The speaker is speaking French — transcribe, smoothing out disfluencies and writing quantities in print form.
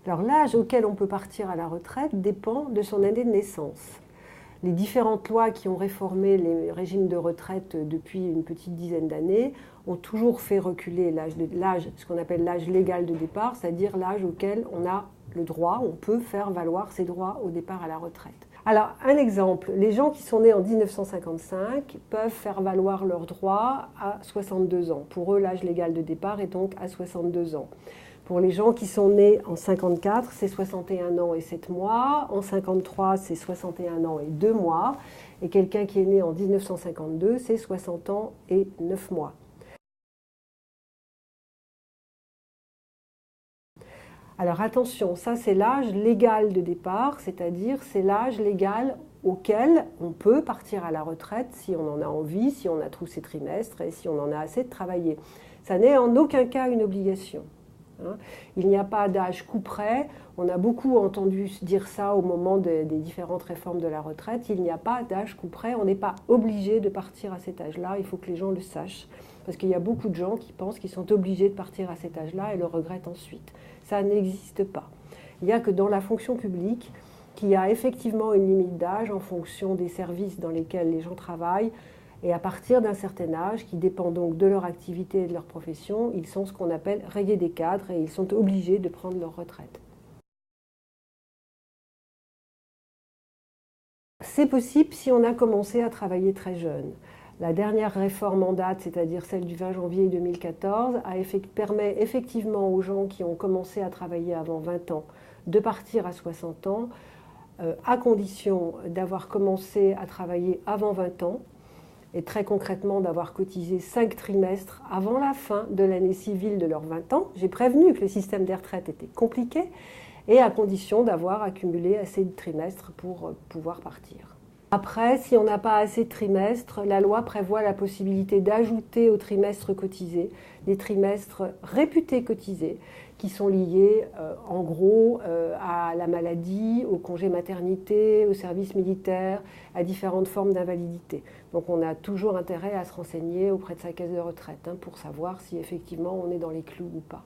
Alors l'âge auquel on peut partir à la retraite dépend de son année de naissance. Les différentes lois qui ont réformé les régimes de retraite depuis une petite dizaine d'années ont toujours fait reculer l'âge, ce qu'on appelle l'âge légal de départ, c'est-à-dire l'âge auquel on a le droit, on peut faire valoir ses droits au départ à la retraite. Alors, un exemple, les gens qui sont nés en 1955 peuvent faire valoir leurs droits à 62 ans. Pour eux, l'âge légal de départ est donc à 62 ans. Pour les gens qui sont nés en 54, c'est 61 ans et 7 mois. En 53, c'est 61 ans et 2 mois. Et quelqu'un qui est né en 1952, c'est 60 ans et 9 mois. Alors attention, ça c'est l'âge légal de départ, c'est-à-dire c'est l'âge légal auquel on peut partir à la retraite si on en a envie, si on a tous ses trimestres et si on en a assez de travailler. Ça n'est en aucun cas une obligation. Il n'y a pas d'âge couperet. On a beaucoup entendu dire ça au moment des différentes réformes de la retraite. Il n'y a pas d'âge couperet. On n'est pas obligé de partir à cet âge-là. Il faut que les gens le sachent. Parce qu'il y a beaucoup de gens qui pensent qu'ils sont obligés de partir à cet âge-là et le regrettent ensuite. Ça n'existe pas. Il n'y a que dans la fonction publique qu'il y a effectivement une limite d'âge en fonction des services dans lesquels les gens travaillent. Et à partir d'un certain âge, qui dépend donc de leur activité et de leur profession, ils sont ce qu'on appelle rayés des cadres et ils sont obligés de prendre leur retraite. C'est possible si on a commencé à travailler très jeune. La dernière réforme en date, c'est-à-dire celle du 20 janvier 2014, permet effectivement aux gens qui ont commencé à travailler avant 20 ans de partir à 60 ans, à condition d'avoir commencé à travailler avant 20 ans, et très concrètement d'avoir cotisé 5 trimestres avant la fin de l'année civile de leurs 20 ans. J'ai prévenu que le système des retraites était compliqué, et à condition d'avoir accumulé assez de trimestres pour pouvoir partir. Après, si on n'a pas assez de trimestres, la loi prévoit la possibilité d'ajouter aux trimestres cotisés des trimestres réputés cotisés qui sont liés en gros à la maladie, au congé maternité, au service militaire, à différentes formes d'invalidité. Donc on a toujours intérêt à se renseigner auprès de sa caisse de retraite pour savoir si effectivement on est dans les clous ou pas.